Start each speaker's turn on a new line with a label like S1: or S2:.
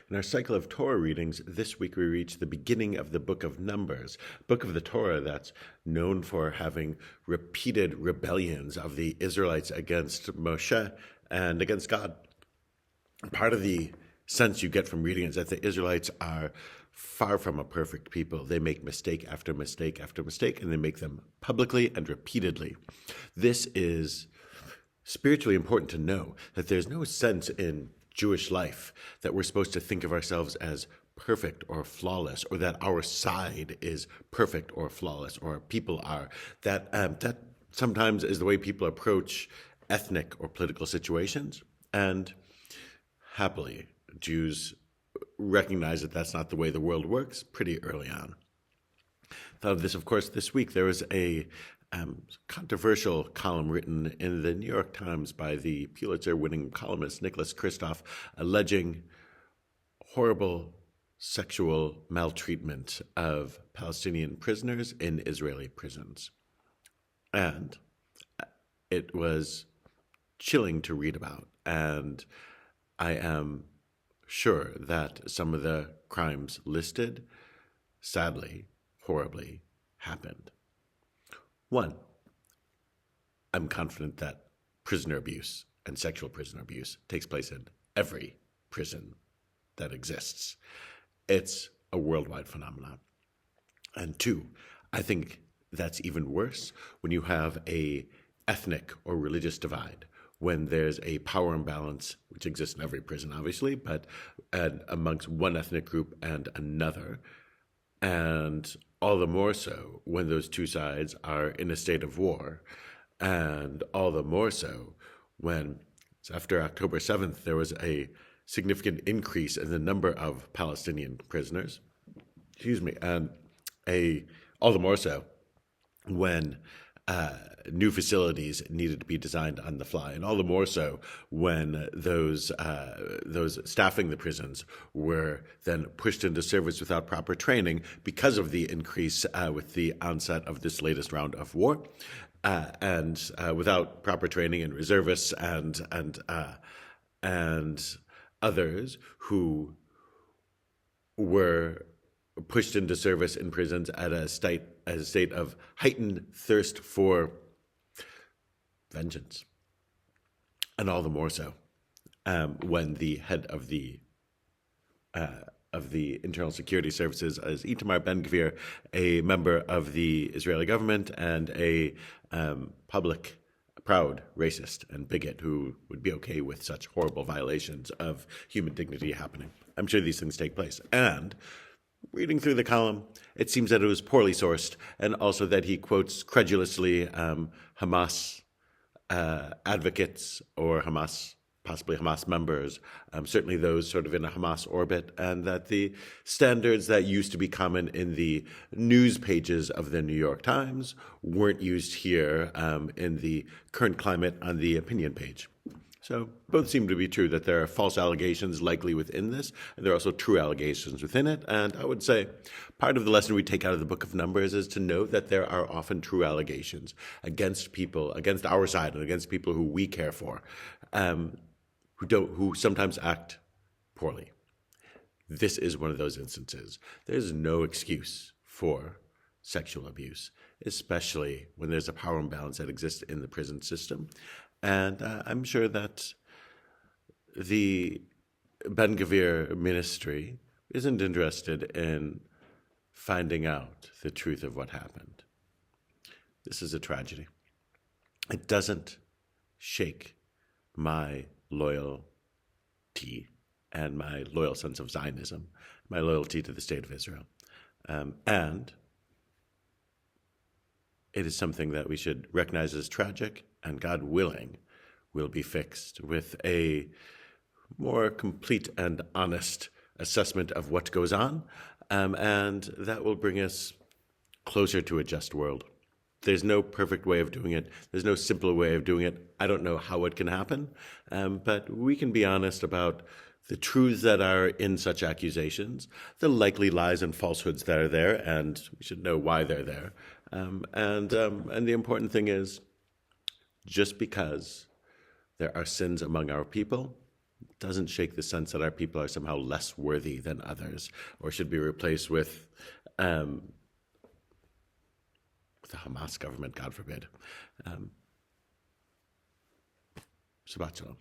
S1: In our cycle of Torah readings, this week we reach the beginning of the book of Numbers, book of the Torah that's known for having repeated rebellions of the Israelites against Moshe and against God. Part of the sense you get from reading is that the Israelites are far from a perfect people. They make mistake after mistake after mistake, and they make them publicly and repeatedly. This is spiritually important to know, that there's no sense in Jewish life that we're supposed to think of ourselves as perfect or flawless, or that our side is perfect or flawless, or people are. That sometimes is the way people approach ethnic or political situations. And happily, Jews recognize that that's not the way the world works pretty early on. Thought of this, of course, this week. There was a controversial column written in the New York Times by the Pulitzer-winning columnist Nicholas Kristof, alleging horrible sexual maltreatment of Palestinian prisoners in Israeli prisons. And it was chilling to read about. And I am sure that some of the crimes listed, sadly, horribly, happened. One, I'm confident that prisoner abuse and sexual prisoner abuse takes place in every prison that exists. It's a worldwide phenomenon. And two, I think that's even worse when you have a ethnic or religious divide, when there's a power imbalance, which exists in every prison, obviously, but amongst one ethnic group and another. And all the more so when those two sides are in a state of war, and all the more so when, after October 7th, there was a significant increase in the number of Palestinian prisoners, and all the more so when new facilities needed to be designed on the fly, and all the more so when those staffing the prisons were then pushed into service without proper training because of the increase with the onset of this latest round of war, and without proper training and reservists and others who were pushed into service in prisons at a state of heightened thirst for vengeance. And all the more so when the head of the Internal Security Services is Itamar Ben-Gvir, a member of the Israeli government and a public proud racist and bigot who would be okay with such horrible violations of human dignity happening. I'm sure these things take place. And reading through the column, it seems that it was poorly sourced, and also that he quotes credulously Hamas advocates or possibly Hamas members, certainly those sort of in a Hamas orbit, and that the standards that used to be common in the news pages of the New York Times weren't used here in the current climate on the opinion page. So both seem to be true, that there are false allegations likely within this, and there are also true allegations within it. And I would say part of the lesson we take out of the book of Numbers is to know that there are often true allegations against people, against our side, and against people who we care for, who sometimes act poorly. This is one of those instances. There's no excuse for sexual abuse, especially when there's a power imbalance that exists in the prison system. And I'm sure that the Ben-Gvir ministry isn't interested in finding out the truth of what happened. This is a tragedy. It doesn't shake my loyalty and my loyal sense of Zionism, my loyalty to the state of Israel. And it is something that we should recognize as tragic, and God willing, will be fixed with a more complete and honest assessment of what goes on, and that will bring us closer to a just world. There's no perfect way of doing it. There's no simple way of doing it. I don't know how it can happen, but we can be honest about the truths that are in such accusations, the likely lies and falsehoods that are there, and we should know why they're there. And the important thing is, just because there are sins among our people doesn't shake the sense that our people are somehow less worthy than others, or should be replaced with the Hamas government, God forbid. Shabbat Shalom.